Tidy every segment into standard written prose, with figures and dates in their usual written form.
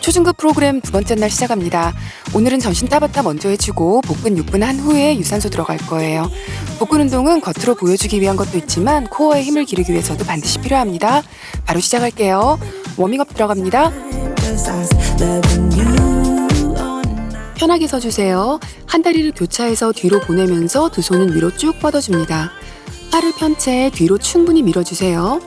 초중급 프로그램 두 번째 날 시작합니다. 오늘은 전신 타바타 먼저 해주고 복근 6분 한 후에 유산소 들어갈 거예요. 복근 운동은 겉으로 보여주기 위한 것도 있지만 코어에 힘을 기르기 위해서도 반드시 필요합니다. 바로 시작할게요. 워밍업 들어갑니다. 편하게 서주세요. 한 다리를 교차해서 뒤로 보내면서 두 손은 위로 쭉 뻗어줍니다. 팔을 편 채 뒤로 충분히 밀어주세요.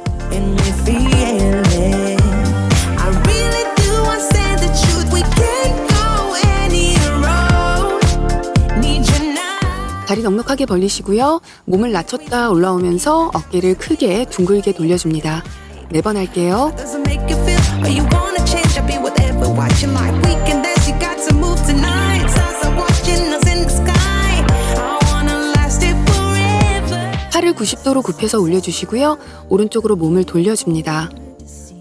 다리 넉넉하게 벌리시고요. 몸을 낮췄다 올라오면서 어깨를 크게 둥글게 돌려줍니다. 4번 할게요. 팔을 90도로 굽혀서 올려주시고요. 오른쪽으로 몸을 돌려줍니다.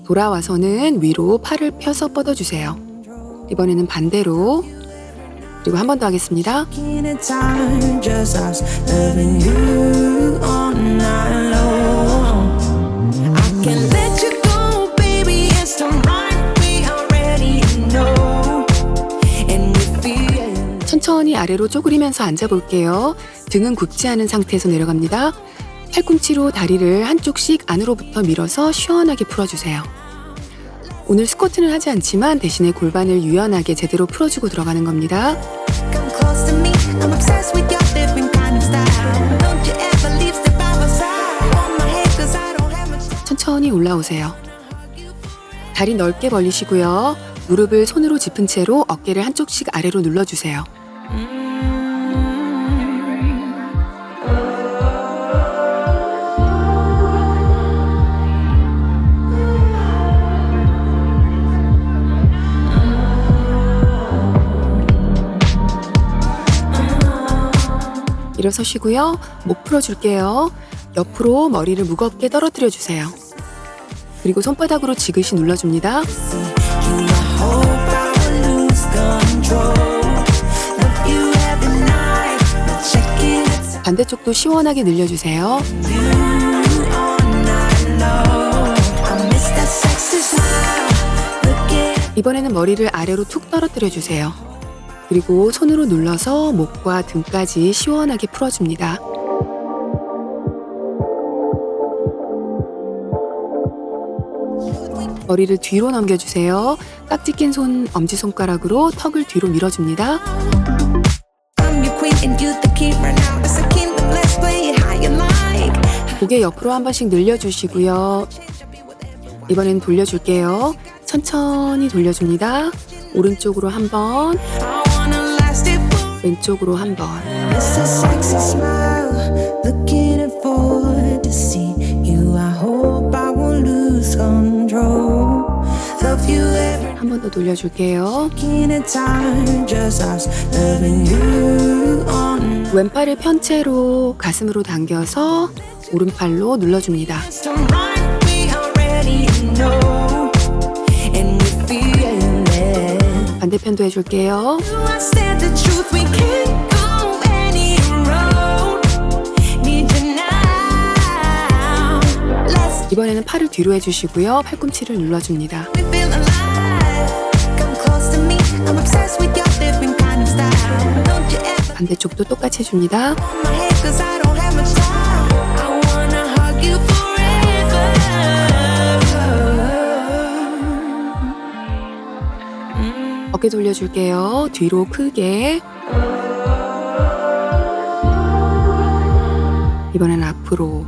돌아와서는 위로 팔을 펴서 뻗어주세요. 이번에는 반대로. 그리고 한 번 더 하겠습니다. 천천히 아래로 쪼그리면서 앉아볼게요. 등은 굽지 않은 상태에서 내려갑니다. 팔꿈치로 다리를 한쪽씩 안으로부터 밀어서 시원하게 풀어주세요. 오늘 스쿼트는 하지 않지만 대신에 골반을 유연하게 제대로 풀어주고 들어가는 겁니다. 천천히 올라오세요. 다리 넓게 벌리시고요. 무릎을 손으로 짚은 채로 어깨를 한쪽씩 아래로 눌러주세요. 일어서시고요. 목 풀어줄게요. 옆으로 머리를 무겁게 떨어뜨려 주세요. 그리고 손바닥으로 지그시 눌러줍니다. 반대쪽도 시원하게 늘려주세요. 이번에는 머리를 아래로 툭 떨어뜨려 주세요. 그리고 손으로 눌러서 목과 등까지 시원하게 풀어줍니다. 머리를 뒤로 넘겨주세요. 깍지 낀 손 엄지손가락으로 턱을 뒤로 밀어줍니다. 고개 옆으로 한 번씩 늘려주시고요. 이번엔 돌려줄게요. 천천히 돌려줍니다. 오른쪽으로 한 번, 왼쪽으로 한 번. 한 번 더 돌려줄게요. 왼팔을 편 채로 가슴으로 당겨서 오른팔로 눌러줍니다. 반대편도 해줄게요. 이번에는 팔을 뒤로 해주시고요. 팔꿈치를 눌러줍니다. 반대쪽도 똑같이 해줍니다. 어깨 돌려줄게요. 뒤로 크게. 이번엔 앞으로.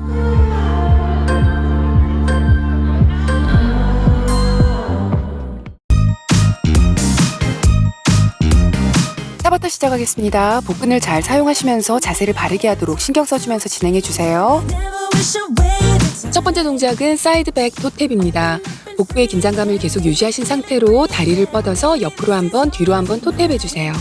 타바타 시작하겠습니다. 복근을 잘 사용하시면서 자세를 바르게 하도록 신경 써주면서 진행해주세요. 첫 번째 동작은 사이드백 토탭입니다. 복부의 긴장감을 계속 유지하신 상태로 다리를 뻗어서 옆으로 한번 뒤로 한번 토탭 해주세요.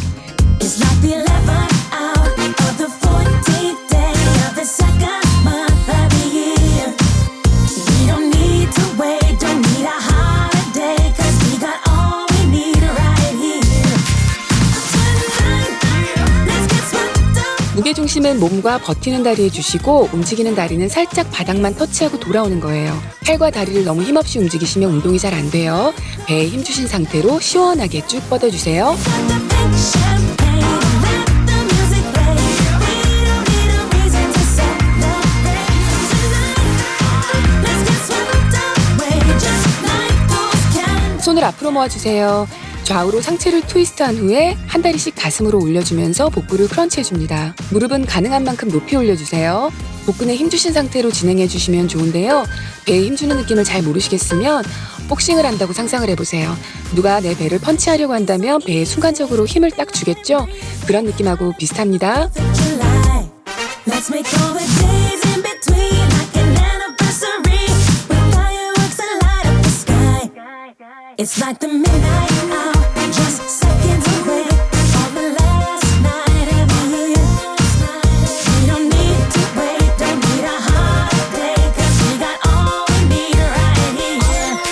무게중심은 몸과 버티는 다리에 주시고 움직이는 다리는 살짝 바닥만 터치하고 돌아오는 거예요. 팔과 다리를 너무 힘없이 움직이시면 운동이 잘 안 돼요. 배에 힘 주신 상태로 시원하게 쭉 뻗어주세요. 손을 앞으로 모아주세요. 좌우로 상체를 트위스트한 후에 한 다리씩 가슴으로 올려주면서 복부를 크런치해줍니다. 무릎은 가능한 만큼 높이 올려주세요. 복근에 힘주신 상태로 진행해주시면 좋은데요. 배에 힘주는 느낌을 잘 모르시겠으면 복싱을 한다고 상상을 해보세요. 누가 내 배를 펀치하려고 한다면 배에 순간적으로 힘을 딱 주겠죠? 그런 느낌하고 비슷합니다. It's like the midnight hour, just seconds away from the last night of the year. We don't need to wait, don't need a holiday, 'cause we got all we need right here.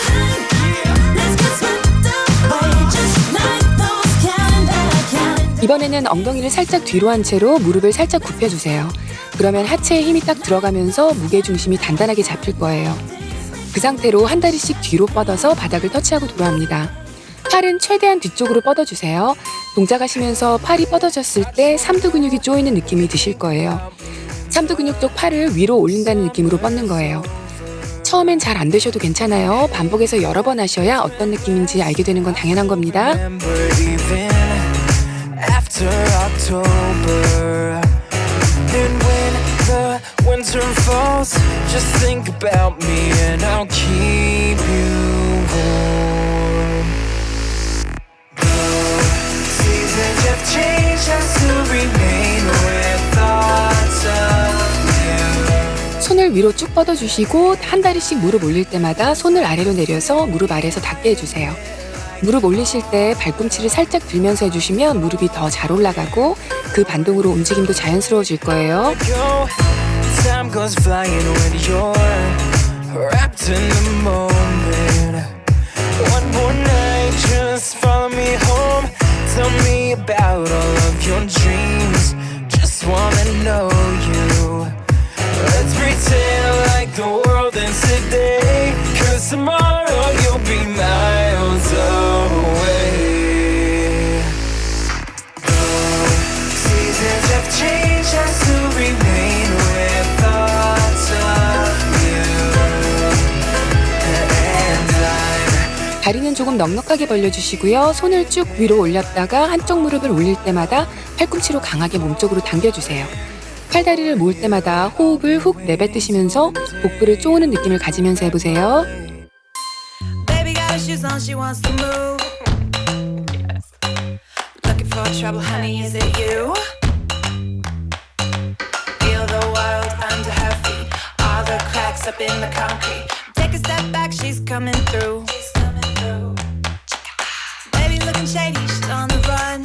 Tonight, let's get swept away, just like those calendar. 이번에는 엉덩이를 살짝 뒤로 한 채로 무릎을 살짝 굽혀주세요. 그러면 하체에 힘이 딱 들어가면서 무게 중심이 단단하게 잡힐 거예요. 그 상태로 한 다리씩 뒤로 뻗어서 바닥을 터치하고 돌아옵니다. 팔은 최대한 뒤쪽으로 뻗어주세요. 동작하시면서 팔이 뻗어졌을 때 삼두 근육이 조이는 느낌이 드실 거예요. 삼두 근육 쪽 팔을 위로 올린다는 느낌으로 뻗는 거예요. 처음엔 잘 안 되셔도 괜찮아요. 반복해서 여러 번 하셔야 어떤 느낌인지 알게 되는 건 당연한 겁니다. Winter falls, just think about me and I'll keep you warm. The seasons have changed, I still remain with thoughts of you. 손을 위로 쭉 뻗어주시고 한 다리씩 무릎 올릴 때마다 손을 아래로 내려서 무릎 아래에서 닿게 해주세요. 무릎 올리실 때 발꿈치를 살짝 들면서 해주시면 무릎이 더 잘 올라가고 그 반동으로 움직임도 자연스러워질 거예요. Time goes flying when you're wrapped in the moment. One more night, just follow me home. Tell me about all of your dreams. Just wanna know you. Let's pretend like the world ends today, 'cause tomorrow you'll be miles away. Seasons have changed, I still remain with thoughts of you. And I'm... 다리는 조금 넉넉하게 벌려주시고요. 손을 쭉 위로 올렸다가 한쪽 무릎을 올릴 때마다 팔꿈치로 강하게 몸쪽으로 당겨주세요. 팔다리를 모을 때마다 호흡을 훅 내뱉으시면서 복부를 쪼우는 느낌을 가지면서 해보세요. Baby got her shoes on, she wants to move. Looking for trouble, honey, is it you? Feel the world under her feet, all the cracks up in the concrete. Take a step back, she's coming through. Baby looking shady, she's on the run.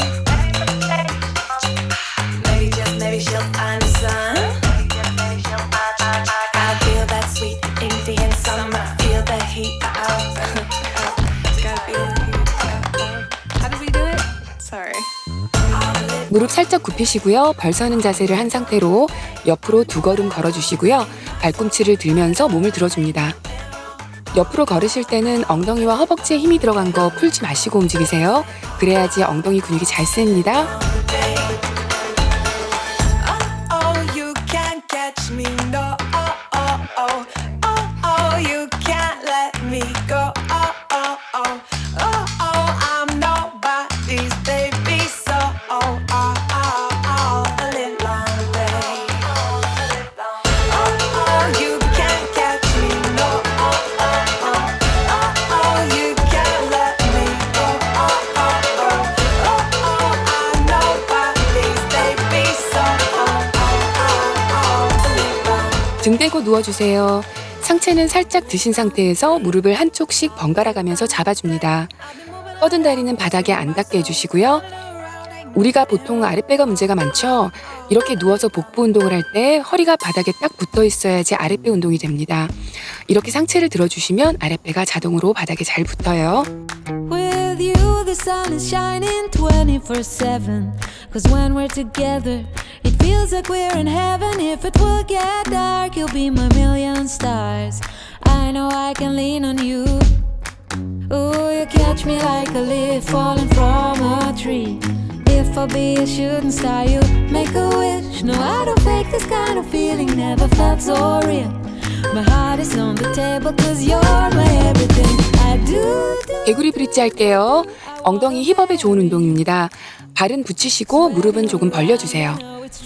Maybe just maybe she'll find the sun. I feel that sweet Indian summer, feel the heat. Gotta feel the heat. How do we do it? Sorry. 무릎 살짝 굽히시고요. 벌서는 자세를 한 상태로 옆으로 두 걸음 걸어주시고요. 발꿈치를 들면서 몸을 들어줍니다. 옆으로 걸으실 때는 엉덩이와 허벅지에 힘이 들어간 거 풀지 마시고 움직이세요. 그래야지 엉덩이 근육이 잘 쓰입니다. 등 대고 누워주세요. 상체는 살짝 드신 상태에서 무릎을 한쪽씩 번갈아 가면서 잡아줍니다. 뻗은 다리는 바닥에 안 닿게 해주시고요. 우리가 보통 아랫배가 문제가 많죠? 이렇게 누워서 복부 운동을 할 때 허리가 바닥에 딱 붙어 있어야지 아랫배 운동이 됩니다. 이렇게 상체를 들어주시면 아랫배가 자동으로 바닥에 잘 붙어요. With you, the sun is shining 24/7. Cause when we're together, it feels like we're in heaven. If it will get dark, you'll be my million stars. I know I can lean on you. Ooh, you catch me like a leaf falling from a tree. If I'll be a shooting star, you make a wish. No, I don't fake this kind of feeling, never felt so real. My heart is on the table cause you're my everything. I do. 개구리 브릿지 할게요. 엉덩이 힙업에 좋은 운동입니다. 발은 붙이시고 무릎은 조금 벌려주세요.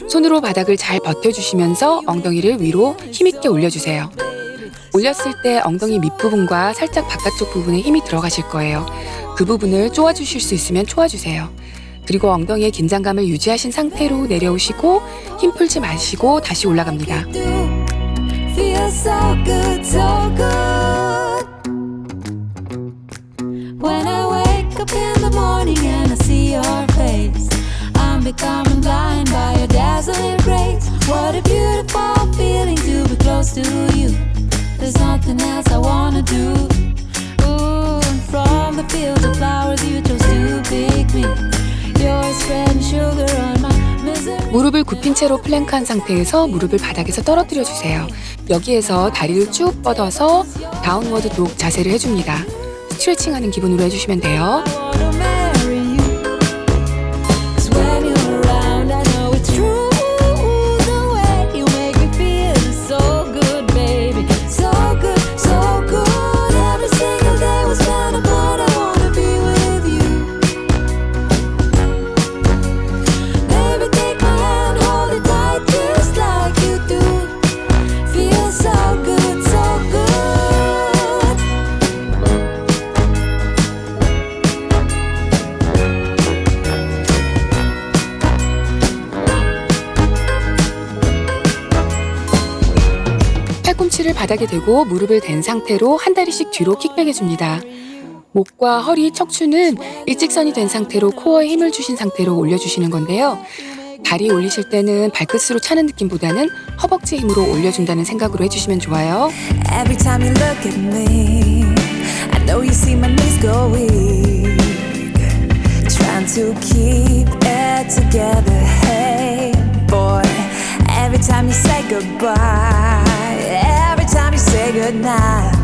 손으로 바닥을 잘 버텨주시면서 엉덩이를 위로 힘있게 올려주세요. 올렸을 때 엉덩이 밑부분과 살짝 바깥쪽 부분에 힘이 들어가실 거예요. 그 부분을 쪼아주실 수 있으면 쪼아주세요. 그리고 엉덩이의 긴장감을 유지하신 상태로 내려오시고 힘 풀지 마시고 다시 올라갑니다. Feels so good, so good. When I wake up in the morning and I see your face, I'm becoming blind by your dazzling grace. What a beautiful feeling to be close to you. There's nothing else I wanna do. Ooh, and from the fields of flowers you chose to pick me. You're spreading sugar on my misery. 무릎을 굽힌 채로 플랭크한 상태에서 무릎을 바닥에서 떨어뜨려 주세요. 여기에서 다리를 쭉 뻗어서 다운워드 독 자세를 해줍니다. 스트레칭하는 기분으로 해주시면 돼요. 팔꿈치를 바닥에 대고 무릎을 댄 상태로 한 다리씩 뒤로 킥백해줍니다. 목과 허리, 척추는 일직선이 된 상태로 코어에 힘을 주신 상태로 올려주시는 건데요. 다리 올리실 때는 발끝으로 차는 느낌보다는 허벅지 힘으로 올려준다는 생각으로 해주시면 좋아요. Every time you look at me, I know you see my knees go weak. Trying to keep it together, hey boy. Every time you say goodbye, every time you say goodnight,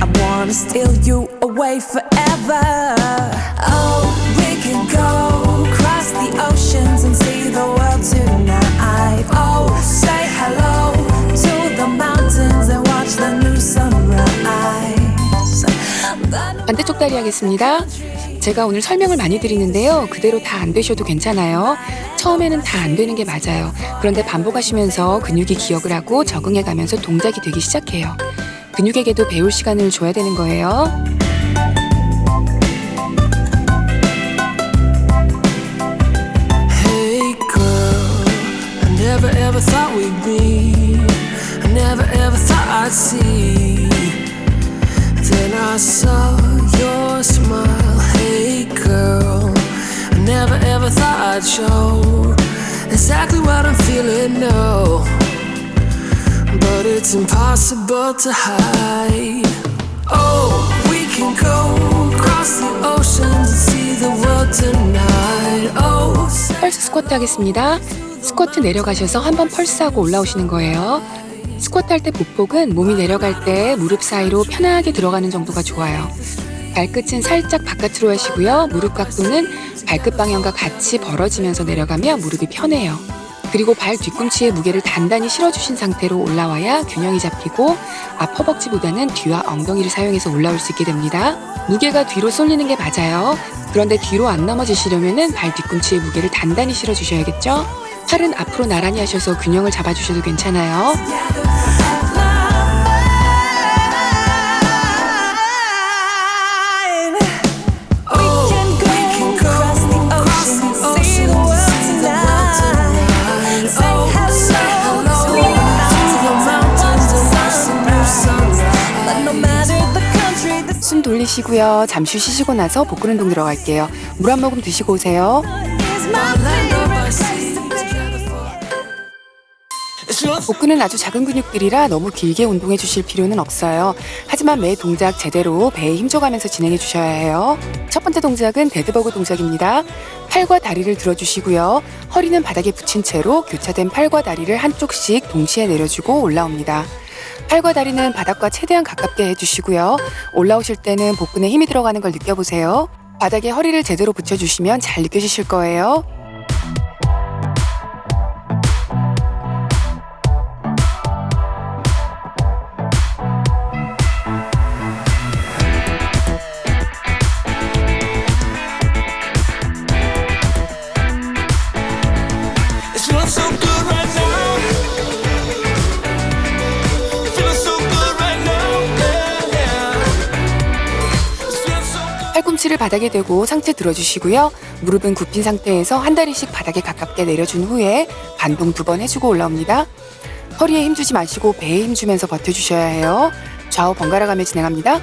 I wanna steal you away forever. Oh, we can go across the oceans and see the world tonight. Oh, say hello to the mountains and watch the new sunrise. 반대쪽 다리 하겠습니다. 제가 오늘 설명을 많이 드리는데요. 그대로 다 안 되셔도 괜찮아요. 처음에는 다 안 되는 게 맞아요. 그런데 반복하시면서 근육이 기억을 하고 적응해가면서 동작이 되기 시작해요. 근육에게도 배울 시간을 줘야 되는 거예요. Hey girl, I never ever thought we'd be. I never ever thought I'd see. Then I saw your smile. Hey girl, I never ever thought I'd show exactly what I'm feeling now. But it's impossible to hide. Oh, we can go across the oceans and see the world tonight. Oh, 펄스 스쿼트 하겠습니다. 스쿼트 내려가셔서 한번 펄스하고 올라오시는 거예요. 스쿼트 할 때 보폭은 몸이 내려갈 때 무릎 사이로 편하게 들어가는 정도가 좋아요. 발끝은 살짝 바깥으로 하시고요. 무릎 각도는 발끝 방향과 같이 벌어지면서 내려가며 무릎이 편해요. 그리고 발 뒤꿈치에 무게를 단단히 실어주신 상태로 올라와야 균형이 잡히고 앞 허벅지보다는 뒤와 엉덩이를 사용해서 올라올 수 있게 됩니다. 무게가 뒤로 쏠리는 게 맞아요. 그런데 뒤로 안 넘어지시려면 발 뒤꿈치에 무게를 단단히 실어주셔야겠죠? 팔은 앞으로 나란히 하셔서 균형을 잡아주셔도 괜찮아요. 숨 돌리시고요. 잠시 쉬시고 나서 복근 운동 들어갈게요. 물 한 모금 드시고 오세요. it's 복근은 아주 작은 근육들이라 너무 길게 운동해 주실 필요는 없어요. 하지만 매 동작 제대로 배에 힘줘가면서 진행해 주셔야 해요. 첫 번째 동작은 데드버그 동작입니다. 팔과 다리를 들어주시고요. 허리는 바닥에 붙인 채로 교차된 팔과 다리를 한쪽씩 동시에 내려주고 올라옵니다. 팔과 다리는 바닥과 최대한 가깝게 해주시고요. 올라오실 때는 복근에 힘이 들어가는 걸 느껴보세요. 바닥에 허리를 제대로 붙여주시면 잘 느껴지실 거예요. It's feeling so good right now. Feeling so good right now. Yeah, yeah. It's feeling so good. 팔꿈치를 바닥에 대고 상체 들어주시고요. 무릎은 굽힌 상태에서 한 다리씩 바닥에 가깝게 내려준 후에 반동 2번 해주고 올라옵니다. 허리에 힘주지 마시고 배에 힘주면서 버텨주셔야 해요. 좌우 번갈아가며 진행합니다.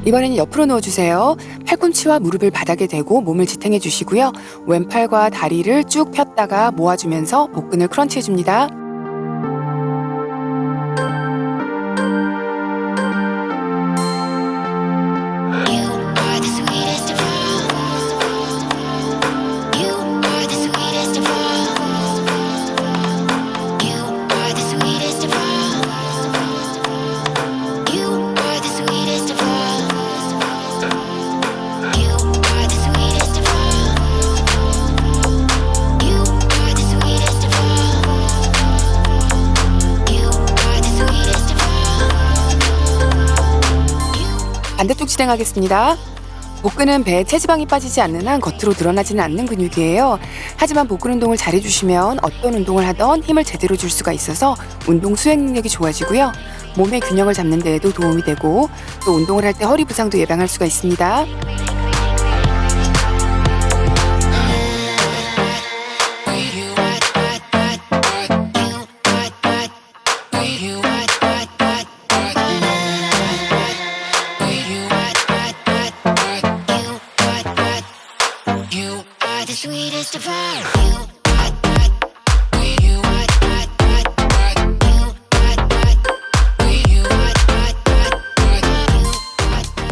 이번에는 옆으로 누워주세요. 팔꿈치와 무릎을 바닥에 대고 몸을 지탱해 주시고요. 왼팔과 다리를 쭉 폈다가 모아주면서 복근을 크런치해줍니다. 반대쪽 진행하겠습니다. 복근은 배에 체지방이 빠지지 않는 한 겉으로 드러나지는 않는 근육이에요. 하지만 복근 운동을 잘 해주시면 어떤 운동을 하던 힘을 제대로 줄 수가 있어서 운동 수행 능력이 좋아지고요. 몸의 균형을 잡는 데에도 도움이 되고 또 운동을 할 때 허리 부상도 예방할 수가 있습니다. Sweetest of all.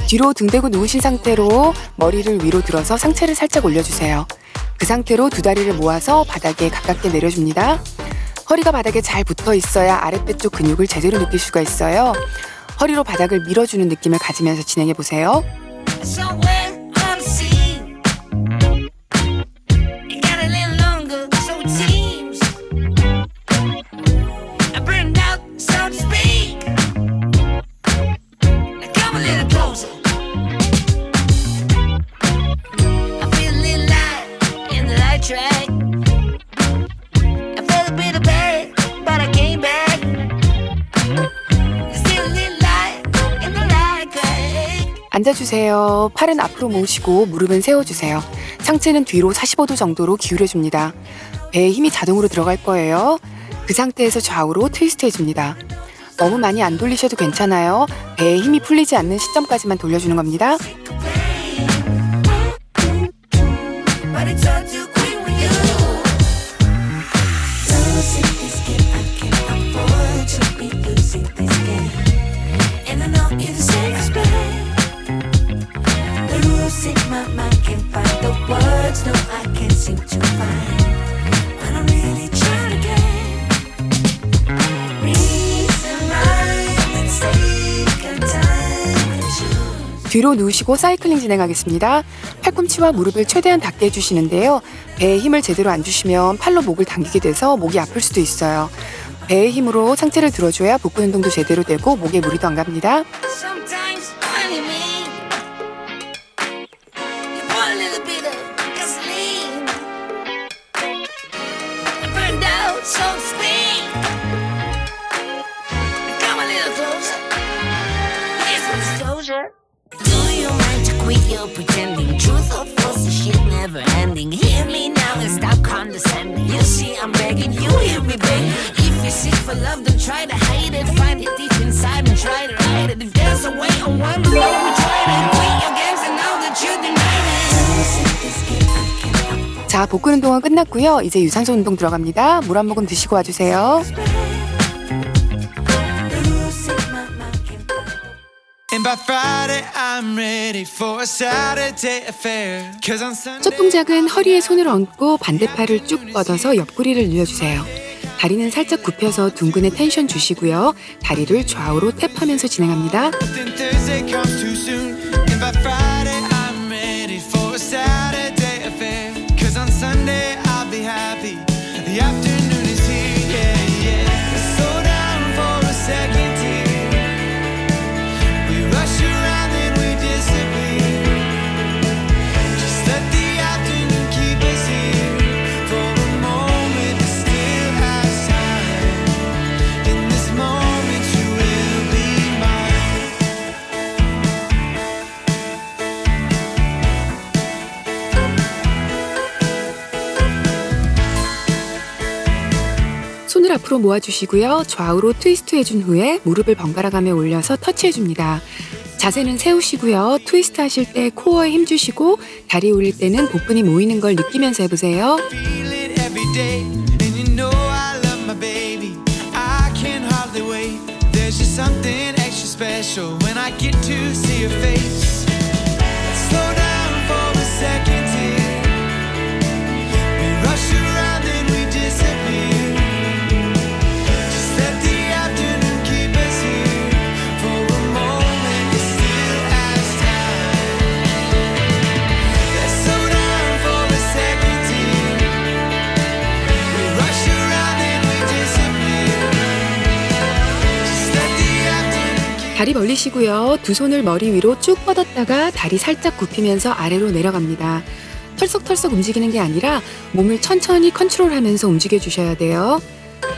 뒤로 등 대고 누우신 상태로 머리를 위로 들어서 상체를 살짝 올려주세요. 그 상태로 두 다리를 모아서 바닥에 가깝게 내려줍니다. 허리가 바닥에 잘 붙어 있어야 아랫배 쪽 근육을 제대로 느낄 수가 있어요. 허리로 바닥을 밀어주는 느낌을 가지면서 진행해 보세요. Somewhere on the sea. It got a little longer, so it seems. I burned out, so to speak. Now come a little closer. I feel a little light in the light track. I felt a bit of bad, but I came back. There's still a little light in the light track. 앉아주세요. 팔은 앞으로 모으시고 무릎은 세워주세요. 상체는 뒤로 45도 정도로 기울여줍니다. 배에 힘이 자동으로 들어갈 거예요. 그 상태에서 좌우로 트위스트 해줍니다. 너무 많이 안 돌리셔도 괜찮아요. 배에 힘이 풀리지 않는 시점까지만 돌려주는 겁니다. But it's all too quick when you losing this game. I can't afford to be losing this game. And I know you're the same as me. Losing my mind, can't find the words. No, I can't seem to find. But I'm really trying again. Reason rhyme and take a time and choose. 뒤로 누우시고 사이클링 진행하겠습니다. 팔꿈치와 무릎을 최대한 닿게 해주시는데요. 배에 힘을 제대로 안 주시면 팔로 목을 당기게 돼서 목이 아플 수도 있어요. 배의 힘으로 상체를 들어줘야 복근 운동도 제대로 되고 목에 무리도 안 갑니다. Sometimes funny me. You put a little bit of gasoline. I burned out, so to speak. Come a little closer. Here's some disclosure. Do you mind to quit your pretending? Truth or false, the shit never ending. Hear me now and stop condescending. You see, I'm begging you, hear me beg. If you seek for love, don't try to hide it. Find it deep inside and try to hide it. If there's a way, I want to know we try to quit your games and now that you deny it. 자, 복근 운동은 끝났고요. 이제 유산소 운동 들어갑니다. 물 한 모금 드시고 와주세요. And by Friday I'm ready for a Saturday affair. 'Cause on Sunday 첫 동작은 허리에 손을 얹고 반대팔을 쭉 뻗어서 옆구리를 늘려주세요. 다리는 살짝 굽혀서 둥근에 텐션 주시고요. 다리를 좌우로 탭하면서 진행합니다. then Thursday comes too soon. And by Friday I'm ready for a Saturday affair. 'Cause on Sunday I'll be happy. The afternoon is here, yeah, yeah. Slow down for a second here. We rush around and we disappear. Just let the afternoon keep us here. For a moment to still have time. In this moment you will be mine. 손을 앞으로 모아주시고요. 좌우로 트위스트 해준 후에 무릎을 번갈아가며 올려서 터치해줍니다. 자세는 세우시고요. 트위스트 하실 때 코어에 힘주시고 다리 올릴 때는 복근이 모이는 걸 느끼면서 해보세요. Feel it every day, and you know I love my baby. I can hardly wait. There's just something extra special when I get to see your face. Slow down for a second here. We rush around and we disappear. Just let the afternoon keep us here. For a moment it still has time. Let's slow down for a second here. We rush around and we disappear. Just let the afternoon keep 다리 벌리시고요. 두 손을 머리 위로 쭉 뻗었다가 다리 살짝 굽히면서 아래로 내려갑니다. 털썩털썩 움직이는 게 아니라 몸을 천천히 컨트롤하면서 움직여 주셔야 돼요.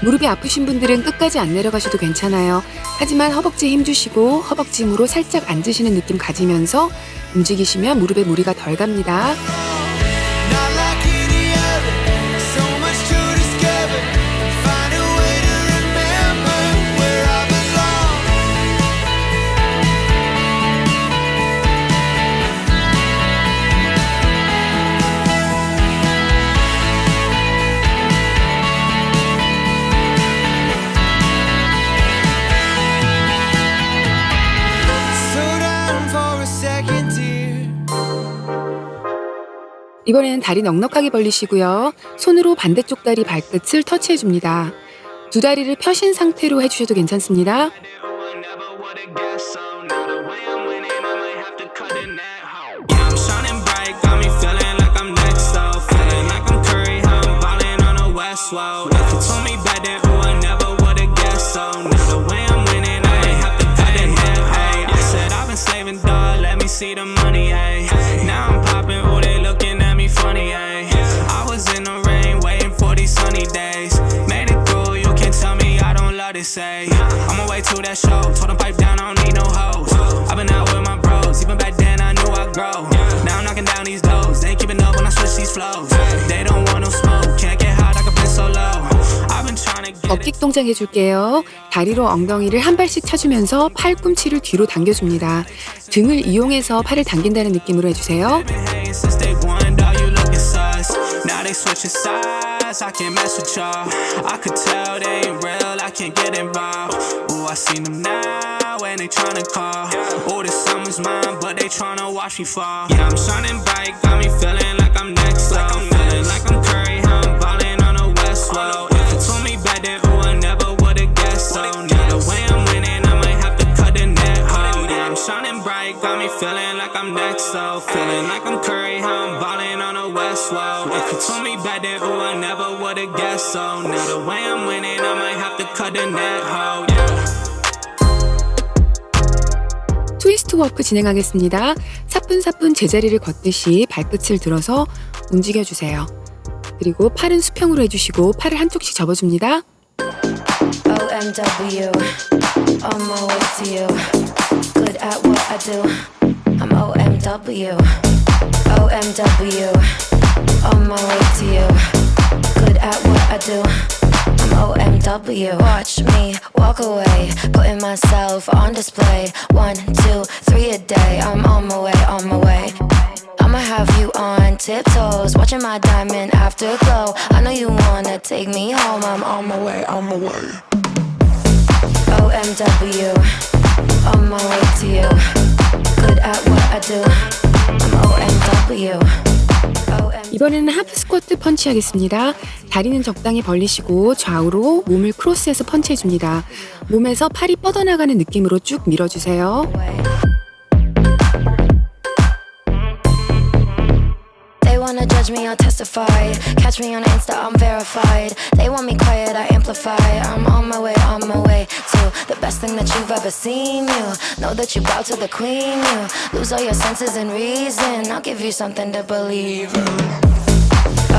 무릎이 아프신 분들은 끝까지 안 내려가셔도 괜찮아요. 하지만 허벅지에 힘주시고 허벅지 힘으로 살짝 앉으시는 느낌 가지면서 움직이시면 무릎에 무리가 덜 갑니다. not like any other. So much to discover. Find a way to remember where I belong. Slow down for a second, dear. 이번에는 다리 넉넉하게 벌리시고요. 손으로 반대쪽 다리 발끝을 터치해줍니다. 두 다리를 펴신 상태로 해주셔도 괜찮습니다. I'm shining bright, got me feeling like I'm next up. Feeling like I'm Curry, how I'm ballin' on the West Road. If you told me back then, ooh, I never would've guessed so. Now the way I'm winning, I ain't have to cut it net, ayy. I said I've been saving, dog, let me see the money, ayy. Now I'm popping, ooh, they looking at me funny, ayy. I was in the rain, waiting for these sunny days. Made it through, you can tell me I don't love this, ayy. On my way to that show, told them pipe down, I don't need no hoes. I've been out with my bros, even back then I knew I'd grow. Now I'm knocking down these doors, they ain't keeping up when I switch these flows. They don't want no smoke, can't get hot, I can been so low. I've been trying to get 버킥 동작 해줄게요. 다리로 엉덩이를 한 발씩 차주면서 팔꿈치를 뒤로 당겨줍니다. 등을 이용해서 팔을 당긴다는 느낌으로 해주세요. been hating since day one, dog, you looking sus. Now they switching sides, I can't mess with y'all. I could tell they ain't real, I can't get involved. Ooh, I seen them now, and they tryna call. Ooh, this summer's mine, but they tryna watch me fall. Yeah, I'm shining bright, got me feeling like I'm next up. Feeling like I'm Curry, how I'm ballin' on the West Road. If you told me back then, ooh, I never would've guessed so. Now the way I'm winning, I might have to cut the net, ho. Yeah, I'm shining bright, got me feeling like I'm next up. Feeling like I'm Curry, how I'm ballin' on the West Road. If you told me back then, ooh, I never would've guessed so. Now the way I'm winning, I might have to cut the net, ho. Yeah. 트위스트 워크 진행하겠습니다. 사뿐사뿐 제자리를 걷듯이 발끝을 들어서 움직여주세요. 그리고 팔은 수평으로 해주시고 팔을 한쪽씩 접어줍니다. OMW, on my way to you. Good at what I do. I'm OMW, OMW, on my way to you. Good at what I do. I'm OMW. Watch me walk away, putting myself on display. 1, 2, 3 a day. I'm on my way, on my way. I'ma have you on tiptoes, watching my diamond afterglow. I know you wanna take me home. I'm on my way, on my way. OMW, on my way to you. Good at what I do. I'm OMW. 이번에는 하프 스쿼트 펀치 하겠습니다. 다리는 적당히 벌리시고 좌우로 몸을 크로스해서 펀치해줍니다. 몸에서 팔이 뻗어나가는 느낌으로 쭉 밀어주세요. They wanna judge me, I'll testify. Catch me on Insta, I'm verified. They want me quiet, I amplify. I'm on my way to the best thing that you've ever seen. You know that you bow to the queen. You lose all your senses and reason. I'll give you something to believe in.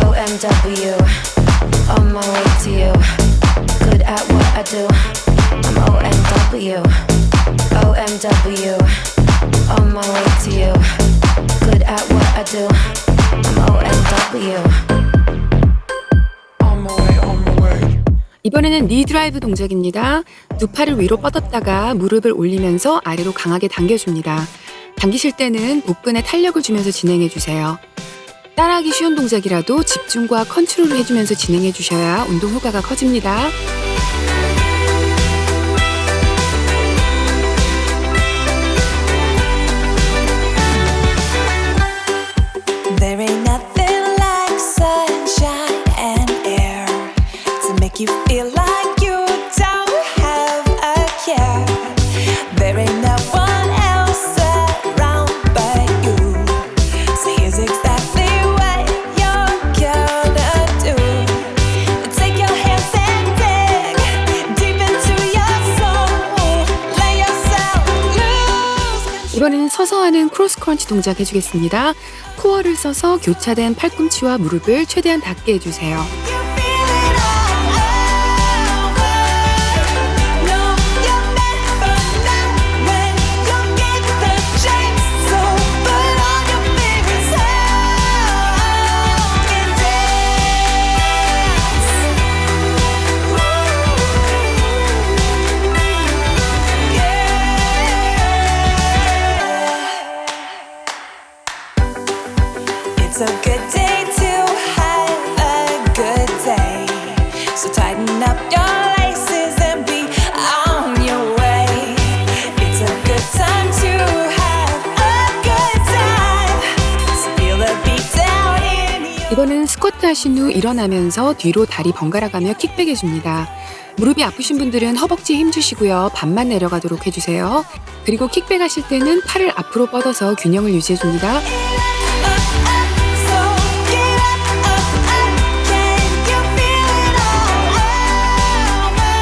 OMW, on my way to you. Good at what I do. I'm OMW, OMW, on my way to you. Good at what I do. I'm OMW. On my way, on my way. 이번에는 니 드라이브 동작입니다. 두 팔을 위로 뻗었다가 무릎을 올리면서 아래로 강하게 당겨줍니다. 당기실 때는 복근에 탄력을 주면서 진행해주세요. 따라하기 쉬운 동작이라도 집중과 컨트롤을 해주면서 진행해주셔야 운동 효과가 커집니다. There ain't nothing like sunshine and air to make you feel like you don't have a care. There ain't no one else around but you. So here's exactly what you're gonna do. Take your hands and dig deep into your soul. Let yourself lose. 이번에는 서서 하는 크로스 크런치 동작 해주겠습니다. 코어를 써서 교차된 팔꿈치와 무릎을 최대한 닿게 해주세요. You feel it all over. No, you're never not when you get the chance. So put on your favorite song and dance. It's a good day to have a good day. So tighten up your laces and be on your way. It's a good time to have a good time. So feel the beat down in you. 이번에는 스쿼트 하신 후 일어나면서 뒤로 다리 번갈아 가며 킥백 해줍니다. 무릎이 아프신 분들은 허벅지에 힘주시고요. 반만 내려가도록 해주세요. 그리고 킥백 하실 때는 팔을 앞으로 뻗어서 균형을 유지해줍니다. So get up, can you feel it all over?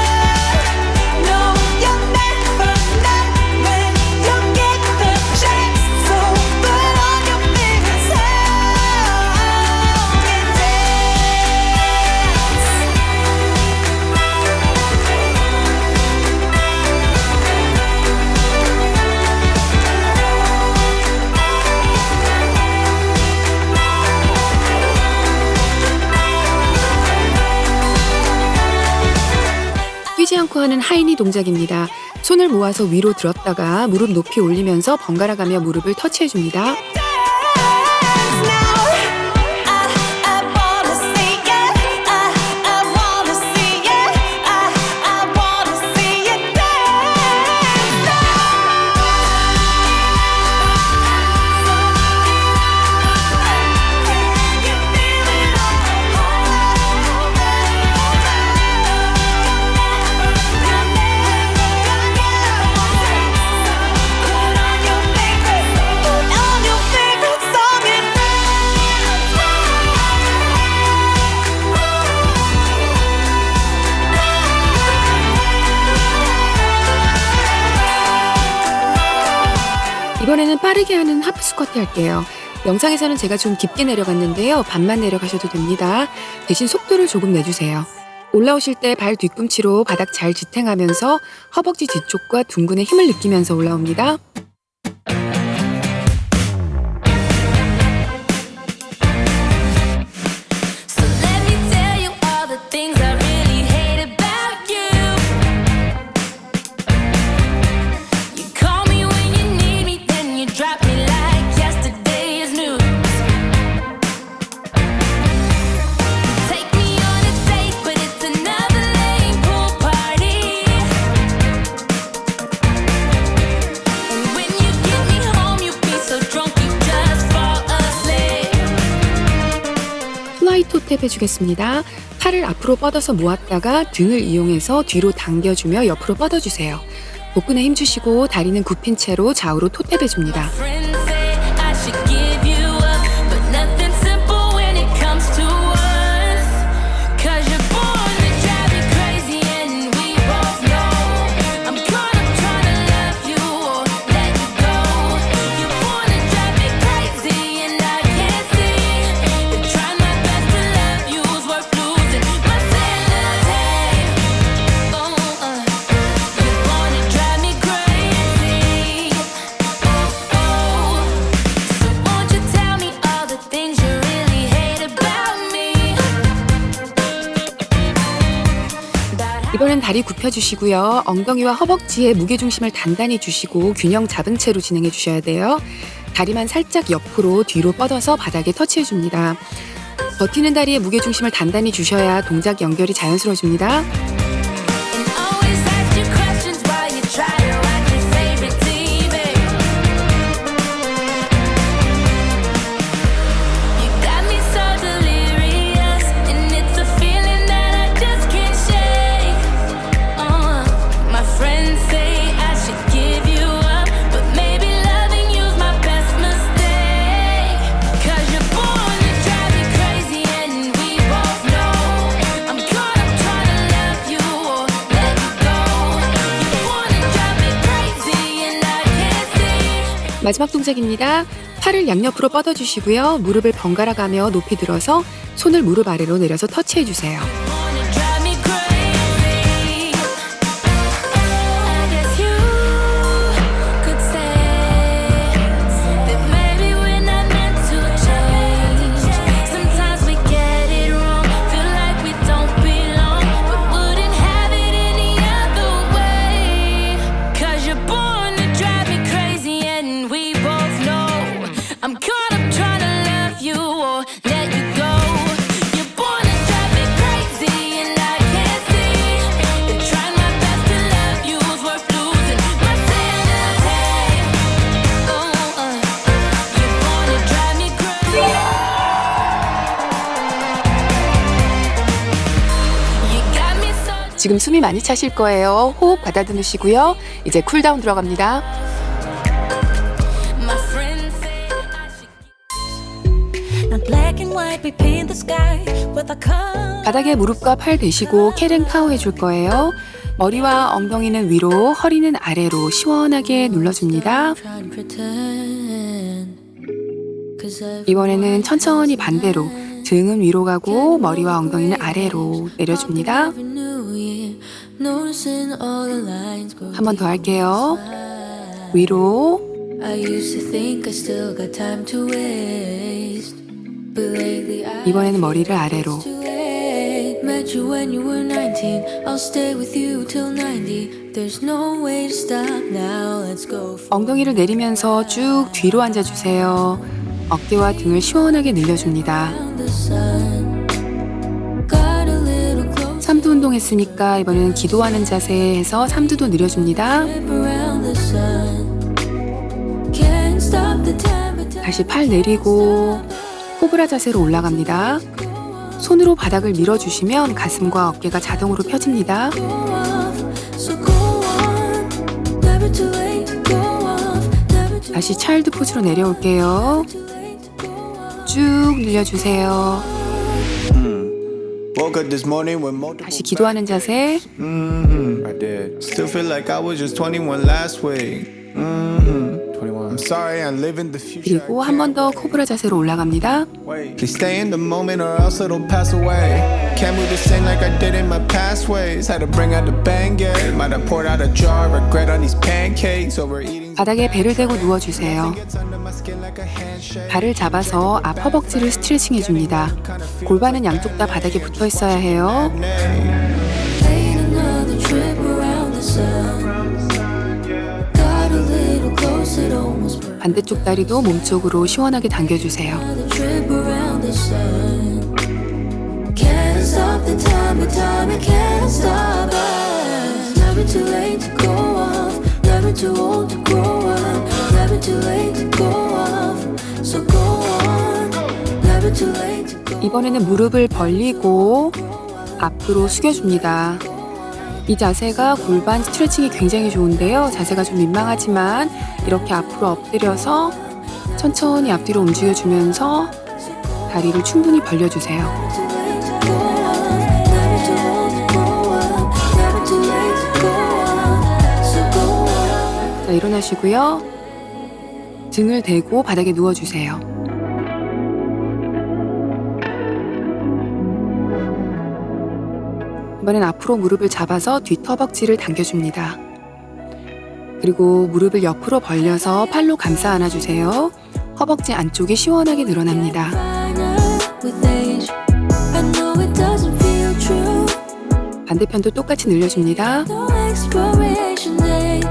No, you're never not when you get the chance. So put on your favorite song and dance. 뛰지 않고 하는 하이니 동작입니다. 손을 모아서 위로 들었다가 무릎 높이 올리면서 번갈아 가며 무릎을 터치해줍니다. Dance now. I wanna see it. I wanna see it. I wanna see it dance now. Can you feel it all over? Put on your favorite song and 이번에는 빠르게 하는 하프 스쿼트 할게요. 영상에서는 제가 좀 깊게 내려갔는데요. 반만 내려가셔도 됩니다. 대신 속도를 조금 내주세요. 올라오실 때 발 뒤꿈치로 바닥 잘 지탱하면서 허벅지 뒤쪽과 둥근의 힘을 느끼면서 올라옵니다. So let me tell you all the things I really hate about you. You call me when you need me, then you drop me like yesterday's news. Take me on a date, but it's another lame pool party. And when you get me home, you be so drunk you just fall asleep. 플라이 토탭 해주겠습니다. 팔을 앞으로 뻗어서 모았다가 등을 이용해서 뒤로 당겨주며 옆으로 뻗어주세요. 복근에 힘주시고 다리는 굽힌 채로 좌우로 토탭 해줍니다. Friends say I should give you up, but nothing's simple when it comes to us. 'Cause you're born to drive me crazy, and we both know I'm caught up trying to love you or let you go. You're born to drive me crazy, and I can't see that trying my best to love you is worth losing my sanity. You're born to drive me crazy. So won't you tell me all the things you really hate about me? 이번엔 다리 굽혀주시고요. 엉덩이와 허벅지에 무게중심을 단단히 주시고 균형 잡은 채로 진행해 주셔야 돼요. 다리만 살짝 옆으로 뒤로 뻗어서 바닥에 터치해줍니다. 버티는 다리에 무게중심을 단단히 주셔야 동작 연결이 자연스러워집니다. And always ask you questions while you try to watch your favorite TV. You got me so delirious, and it's a feeling that I just can't shake. My friends say I should give you up, but maybe loving you's my best mistake. 'Cause you're born to drive me crazy, and we both know I'm caught up trying to love you or let you go. You wanna drive me crazy, and I can't see. 마지막 동작입니다. 팔을 양옆으로 뻗어주시고요. 무릎을 번갈아 가며 높이 들어서 손을 무릎 아래로 내려서 터치해주세요. Wanna drive me crazy. I guess you could say that maybe we're not meant to change. Sometimes we get it wrong, feel like we don't belong, but wouldn't have it any other way. 'Cause you're born to drive me crazy, and we both know I'm caught up trying to love you or let you go. You're born to drive me crazy, and I can't see that trying my best to love you is worth losing my sanity. You're born to drive me crazy. You got me so. 지금 숨이 많이 차실 거예요. 호흡 가다듬으시고요. 이제 쿨다운 들어갑니다. My friends say I should. Not black and white, we paint the sky with a color. 바닥에 무릎과 팔 대시고 캣앤카우 해줄 거예요. 머리와 엉덩이는 위로, 허리는 아래로 시원하게 눌러줍니다. 이번에는 천천히 반대로 등은 위로 가고 머리와 엉덩이는 아래로 내려줍니다. 한 번 더 할게요. 위로, I used to think I still got time to waste, but lately I 이번에는 머리를 아래로. too late. Met you when you were 19. I'll stay with you till 90. There's no way to stop now. Let's go. 엉덩이를 내리면서 쭉 뒤로 앉아주세요. 어깨와 등을 시원하게 늘려줍니다. Around the sun. Got a little close. 삼두 운동했으니까 이번에는 기도하는 자세에서 삼두도 늘려줍니다. Around the sun. Can't stop the time, but time 다시 팔 내리고 코브라 자세로 올라갑니다. 손으로 바닥을 밀어주시면 가슴과 어깨가 자동으로 펴집니다. go off. So go on. Never too late to go off. Never too 다시 차일드 포즈로 내려올게요. late to go off. 쭉 늘려주세요. Woke up this morning with multiple 다시 기도하는 자세. I did. Still feel like I was just 21 last week. 21. I'm sorry, I'm living the future. 그리고 한 번 더 코브라 자세로 올라갑니다. Please stay in the moment or else it'll pass away. Can't move the same like I did in my past ways. Had to bring out the Bengay. Might have poured out a jar. Regret on these pancakes. Overeating. 바닥에 배를 대고 누워주세요. Gets under my skin like a handshake. 발을 잡아서 앞 허벅지를 스트레칭 해줍니다. 골반은 양쪽 다 바닥에 붙어 있어야 해요. Ain't another trip around the sun. Got a little close, it almost broke. 반대쪽 다리도 몸쪽으로 시원하게 당겨주세요. Another trip around the sun. Can't stop the time, it can't stop us. Never too late to go off. Never too old to grow up. Never too late to go off. So go on. Never too late to go. 이번에는 무릎을 벌리고 앞으로 숙여줍니다. 이 자세가 골반 스트레칭이 굉장히 좋은데요. 자세가 좀 민망하지만 이렇게 앞으로 엎드려서 천천히 앞뒤로 움직여주면서 다리를 충분히 벌려주세요. Too late to go off. Never too old to grow up. Never too late to go off. So go on. 자, 일어나시고요. 등을 대고 바닥에 누워주세요. 이번엔 앞으로 무릎을 잡아서 뒤터벅지를 당겨줍니다. 그리고 무릎을 옆으로 벌려서 팔로 감싸 안아주세요. 허벅지 안쪽이 시원하게 늘어납니다. Finer with age. I know it doesn't feel true. 반대편도 똑같이 늘려줍니다. No expiration date.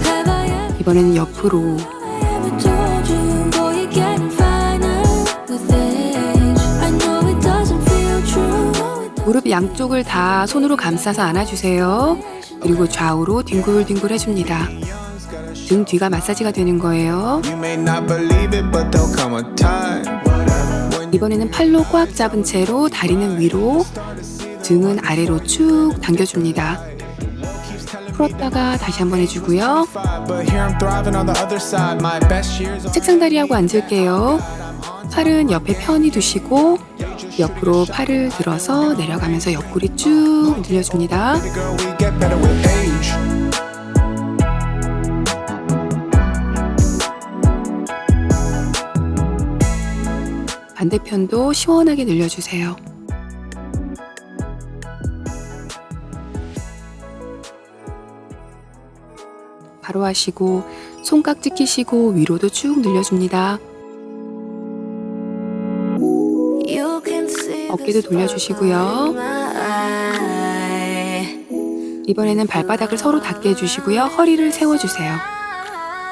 Have I 이번에는 옆으로 ever told you? Boy, you're getting finer with age. I know it doesn't feel true. 무릎 양쪽을 다 손으로 감싸서 안아주세요. 그리고 좌우로 뒹굴뒹굴 해줍니다. 등 뒤가 마사지가 되는 거예요. You may not believe it, but there'll come a time. 이번에는 팔로 꽉 잡은 채로 다리는 위로, 등은 아래로 쭉 당겨줍니다. 풀었다가 다시 한번 해주고요. But here I'm thriving on the other side. My best years are 책상 다리하고 앉을게요. 팔은 옆에 편히 두시고 옆으로 팔을 들어서 내려가면서 옆구리 쭉 늘려줍니다. girl, we get better with age. 반대편도 시원하게 늘려주세요. 바로 하시고 손깍지 끼시고 위로도 쭉 늘려줍니다. You can see 어깨도 돌려주시고요. 이번에는 발바닥을 서로 닿게 해주시고요. 허리를 세워주세요.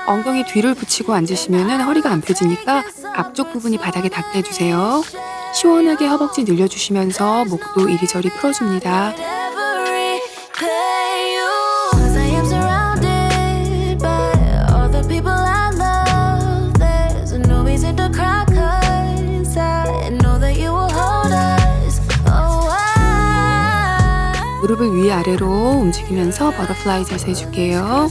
엉덩이 뒤를 붙이고 앉으시면 허리가 안 펴지니까 앞쪽 부분이 바닥에 닿게 해주세요. 시원하게 허벅지 늘려주시면서 목도 이리저리 풀어줍니다. every pay you. 'Cause I am surrounded by all the people I love. There's no reason to cry 'cause I know that you will hold us. Oh, 무릎을 위아래로 움직이면서 버터플라이 자세 해줄게요.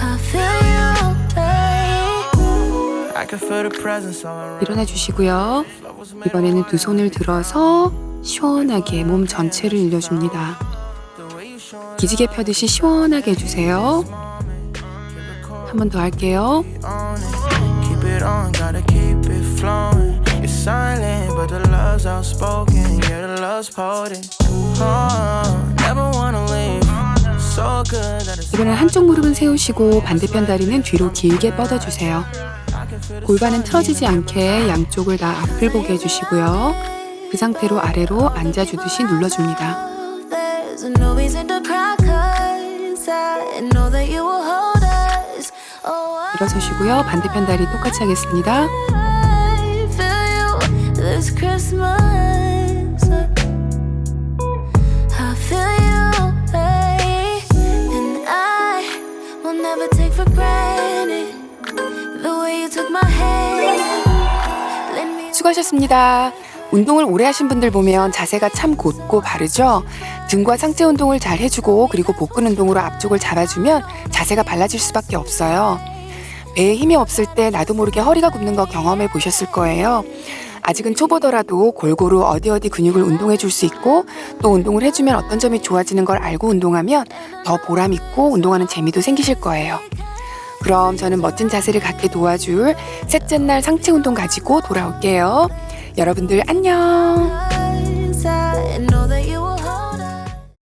I feel you, babe. I can feel the presence all around. 일어나 주시고요. 이번에는 두 손을 들어서 시원하게 몸 전체를 늘려줍니다. 기지개 펴듯이 시원하게 해주세요. 한 번 더 할게요. Keep it on, gotta keep it flowing. You're silent, but the love's outspoken. Yeah, the love's potent. Never wanna leave. So good that it's 이번엔 한쪽 무릎은 세우시고 반대편 다리는 뒤로 길게 뻗어주세요. 골반은 틀어지지 않게 양쪽을 다 앞을 보게 해주시고요. 그 상태로 아래로 앉아주듯이 눌러줍니다. There's no reason to cry 'cause I know that you will hold us. Oh, 일어서시고요. 반대편 다리 똑같이 하겠습니다. I feel you this Christmas. I feel you, babe, and I will never take for granted the way you took my hand. Let me 수고하셨습니다. 운동을 오래 하신 분들 보면 자세가 참 곧고 바르죠? 등과 상체 운동을 잘 해주고 그리고 복근 운동으로 앞쪽을 잡아주면 자세가 발라질 수밖에 없어요. 배에 힘이 없을 때 나도 모르게 허리가 굽는 거 경험해 보셨을 거예요. 아직은 초보더라도 골고루 어디 근육을 운동해 줄 수 있고 또 운동을 해주면 어떤 점이 좋아지는 걸 알고 운동하면 더 보람 있고 운동하는 재미도 생기실 거예요. 그럼 저는 멋진 자세를 갖게 도와줄 셋째 날 상체 운동 가지고 돌아올게요. 여러분들 안녕.